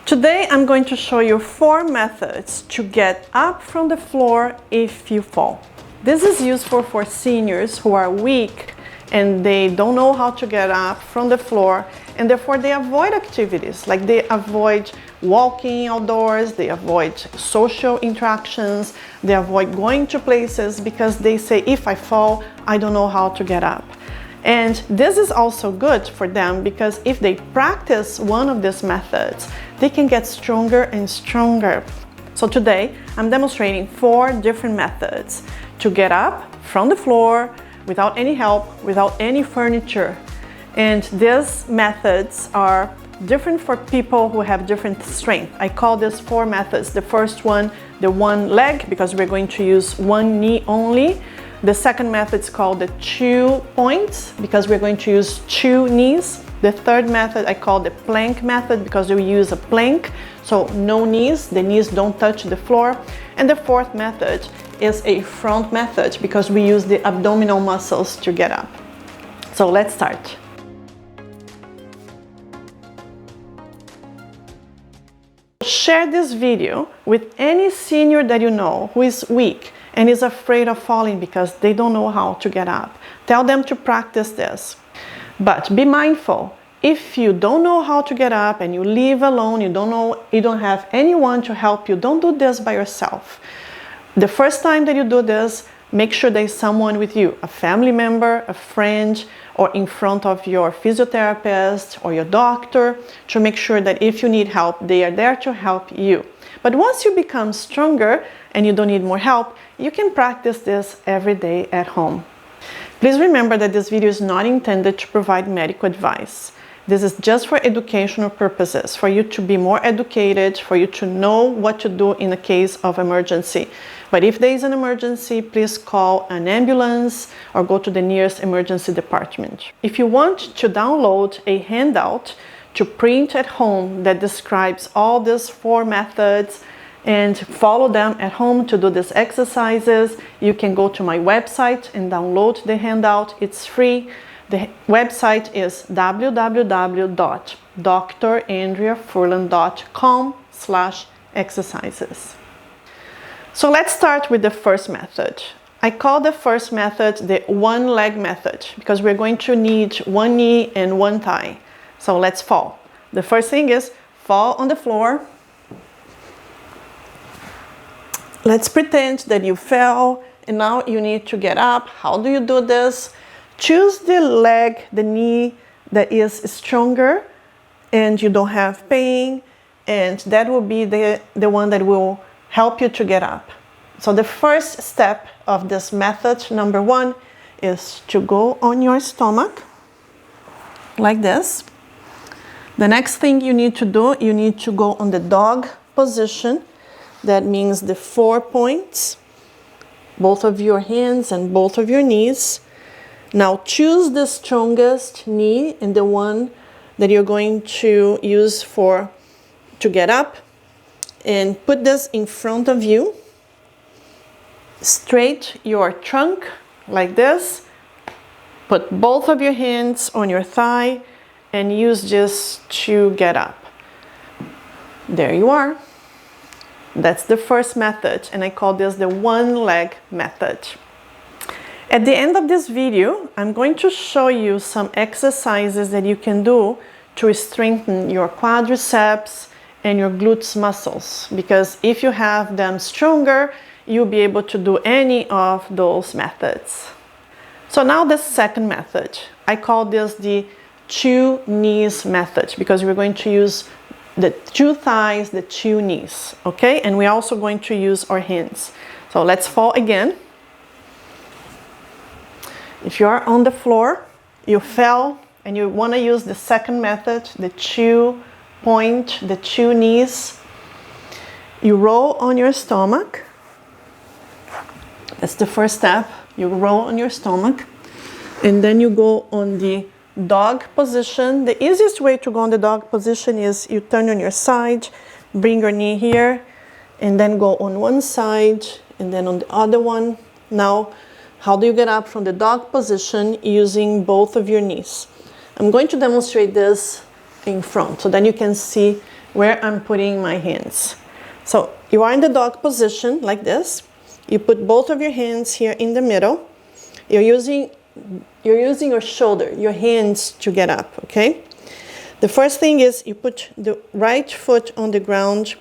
Today I'm going to show you 4 methods to get up from the floor if you fall. This is useful for seniors who are weak and they don't know how to get up from the floor, and therefore they avoid activities, like they avoid walking outdoors, they avoid social interactions, they avoid going to places because they say, if I fall, I don't know how to get up. And this is also good for them because if they practice one of these methods, they can get stronger and stronger. So today I'm demonstrating 4 different methods to get up from the floor without any help, without any furniture. And these methods are different for people who have different strength. I call these 4 methods. The first one, the one leg, because we're going to use one knee only. The second method is called the 2 points because we're going to use 2 knees. The third method I call the plank method because we use a plank, so no knees, the knees don't touch the floor. And the fourth method is a front method because we use the abdominal muscles to get up. So let's start. Share this video with any senior that you know who is weak and is afraid of falling because they don't know how to get up. Tell them to practice this. But be mindful, if you don't know how to get up and you live alone, you don't have anyone to help you, don't do this by yourself. The first time that you do this, make sure there's someone with you, a family member, a friend, or in front of your physiotherapist or your doctor, to make sure that if you need help, they are there to help you. But once you become stronger and you don't need more help, you can practice this every day at home. Please remember that this video is not intended to provide medical advice. This is just for educational purposes, for you to be more educated, for you to know what to do in a case of emergency. But if there is an emergency, please call an ambulance or go to the nearest emergency department. If you want to download a handout to print at home that describes all these 4 methods and follow them at home to do these exercises, you can go to my website and download the handout. It's free. The website is www.drandreafurlan.com/exercises. So let's start with the first method. I call the first method the one leg method because we're going to need one knee and one thigh. So let's fall. The first thing is fall on the floor. Let's pretend that you fell and now you need to get up. How do you do this? Choose the leg, the knee that is stronger and you don't have pain, and that will be the one that will help you to get up. So the first step of this method, number 1, is to go on your stomach like this. The next thing you need to do, you need to go on the dog position. That means the 4 points, both of your hands and both of your knees. Now choose the strongest knee and the one that you're going to use to get up, and put this in front of you. Straight your trunk like this. Put both of your hands on your thigh and use this to get up. There you are. That's the first method, and I call this the one leg method. At the end of this video, I'm going to show you some exercises that you can do to strengthen your quadriceps and your glutes muscles, because if you have them stronger, you'll be able to do any of those methods. So now the second method, I call this the 2 knees method because we're going to use the 2 thighs, the 2 knees, okay? And we're also going to use our hands. So let's fall again. If you are on the floor, you fell, and you want to use the second method, the 2 point, the 2 knees, you roll on your stomach. That's the first step. You roll on your stomach, and then you go on the dog position. The easiest way to go on the dog position is you turn on your side, bring your knee here, and then go on one side and then on the other one. Now, how do you get up from the dog position using both of your knees? I'm going to demonstrate this in front so then you can see where I'm putting my hands. So you are in the dog position like this. You put both of your hands here in the middle. You're using your shoulder, your hands to get up, okay? The first thing is you put the right foot on the ground,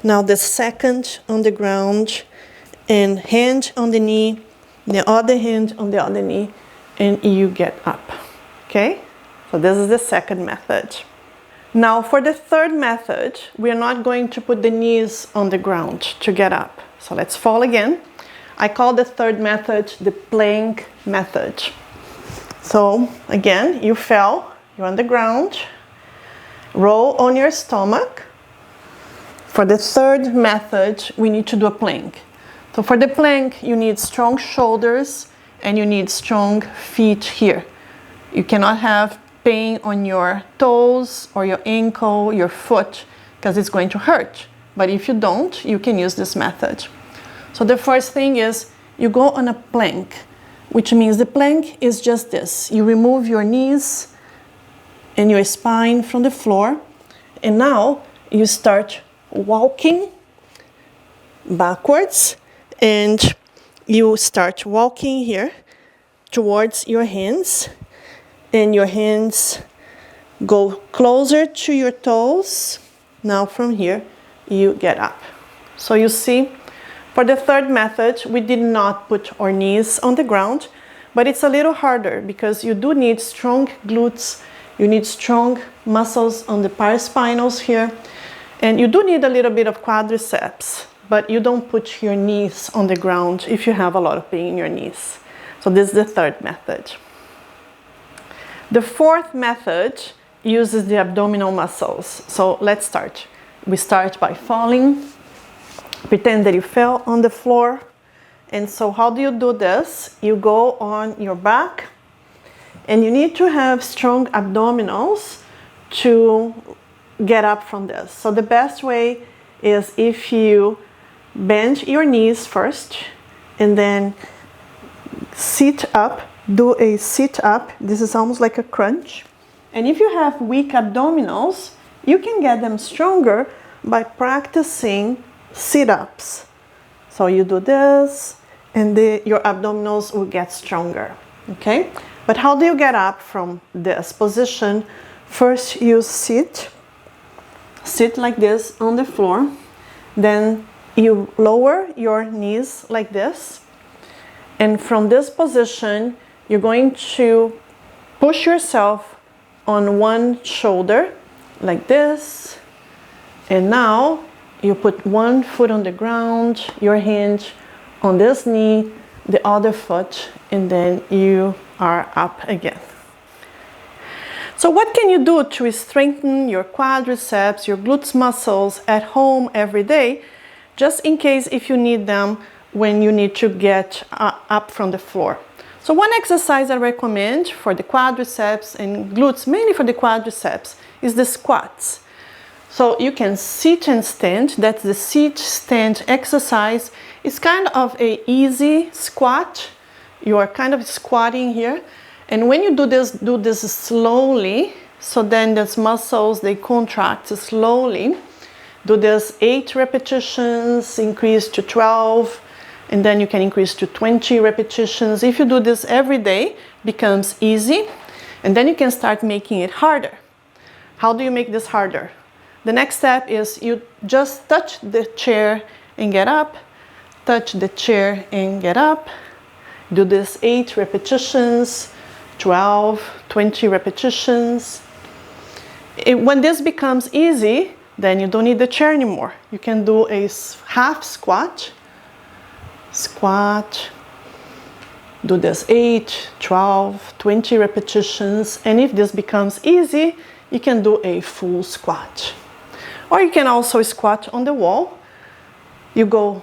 now the second on the ground, and hand on the knee, the other hand on the other knee, and you get up, okay? So this is the second method. Now for the third method, we are not going to put the knees on the ground to get up. So let's fall again. I call the third method the plank method. So again, you fell, you're on the ground, roll on your stomach. For the third method, we need to do a plank. So for the plank, you need strong shoulders and you need strong feet here. You cannot have pain on your toes or your ankle, your foot, because it's going to hurt. But if you don't, you can use this method. So the first thing is you go on a plank, which means the plank is just this. You remove your knees and your spine from the floor, and now you start walking backwards, and you start walking here towards your hands, and your hands go closer to your toes. Now from here, you get up. So you see, for the third method, we did not put our knees on the ground, but it's a little harder because you do need strong glutes, you need strong muscles on the paraspinals here, and you do need a little bit of quadriceps, but you don't put your knees on the ground if you have a lot of pain in your knees. So this is the third method. The fourth method uses the abdominal muscles. So let's start. We start by falling. Pretend that you fell on the floor. And so how do you do this? You go on your back, and you need to have strong abdominals to get up from this. So the best way is if you bend your knees first and then sit up, do a sit up. This is almost like a crunch. And if you have weak abdominals, you can get them stronger by practicing sit-ups. So you do this, and your abdominals will get stronger, okay? But how do you get up from this position? First you sit like this on the floor, then you lower your knees like this, and from this position you're going to push yourself on one shoulder like this, and now you put one foot on the ground, your hand on this knee, the other foot, and then you are up again. So what can you do to strengthen your quadriceps, your glutes muscles at home every day, just in case if you need them when you need to get up from the floor? So one exercise I recommend for the quadriceps and glutes, mainly for the quadriceps, is the squats. So you can sit and stand. That's the sit-stand exercise. It's kind of an easy squat. You are kind of squatting here. And when you do this slowly, so then these muscles, they contract slowly. Do this 8 repetitions, increase to 12, and then you can increase to 20 repetitions. If you do this every day, it becomes easy, and then you can start making it harder. How do you make this harder? The next step is you just touch the chair and get up, touch the chair and get up. Do this 8 repetitions, 12, 20 repetitions. When this becomes easy, then you don't need the chair anymore. You can do a half squat, do this 8, 12, 20 repetitions. And if this becomes easy, you can do a full squat. Or you can also squat on the wall. You go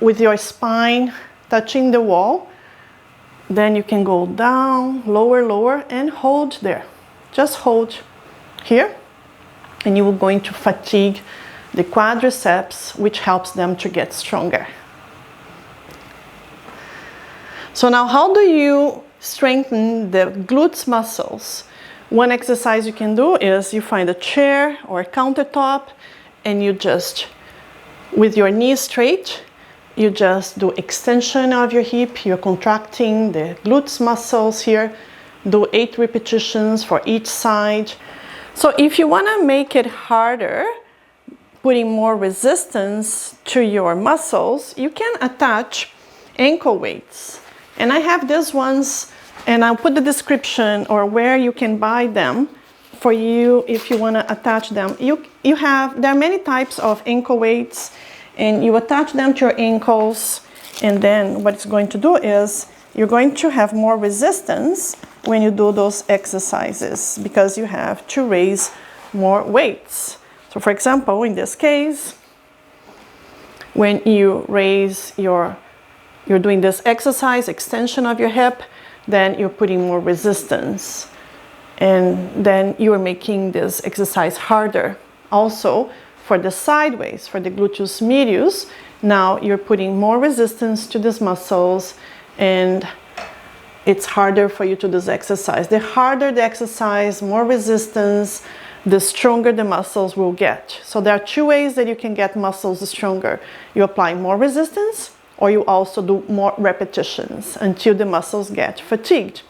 with your spine touching the wall. Then you can go down, lower, and hold there. Just hold here, and you are going to fatigue the quadriceps, which helps them to get stronger. So now how do you strengthen the glutes muscles? One exercise you can do is you find a chair or a countertop and you just, with your knees straight, you just do extension of your hip. You're contracting the glutes muscles here. Do 8 repetitions for each side. So if you want to make it harder, putting more resistance to your muscles, you can attach ankle weights. And I have these ones, and I'll put the description or where you can buy them for you if you want to attach them. There are many types of ankle weights, and you attach them to your ankles, and then what it's going to do is you're going to have more resistance when you do those exercises because you have to raise more weights. So for example, in this case, when you you're doing this exercise, extension of your hip, then you're putting more resistance. And then you're making this exercise harder. Also, for the sideways, for the gluteus medius, now you're putting more resistance to these muscles, and it's harder for you to do this exercise. The harder the exercise, more resistance, the stronger the muscles will get. So there are 2 ways that you can get muscles stronger. You apply more resistance, or you also do more repetitions until the muscles get fatigued.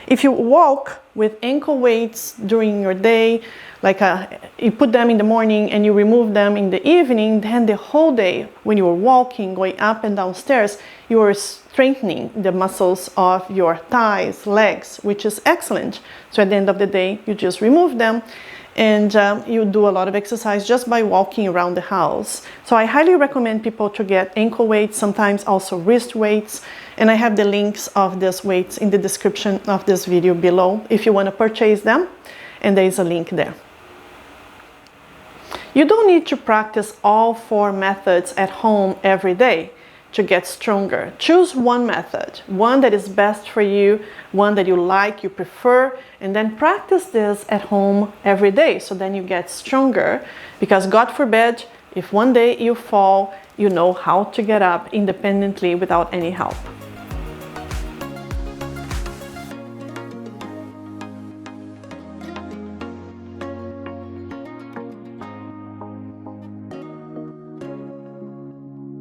If you walk with ankle weights during your day, like you put them in the morning and you remove them in the evening, then the whole day when you are walking, going up and down stairs, you are strengthening the muscles of your thighs, legs, which is excellent. So at the end of the day, you just remove them, and you do a lot of exercise just by walking around the house. So I highly recommend people to get ankle weights, sometimes also wrist weights, and I have the links of these weights in the description of this video below if you want to purchase them, and there is a link there. You don't need to practice all 4 methods at home every day to get stronger. Choose one method, one that is best for you, one that you like, you prefer, and then practice this at home every day so then you get stronger, because God forbid, if one day you fall, you know how to get up independently without any help.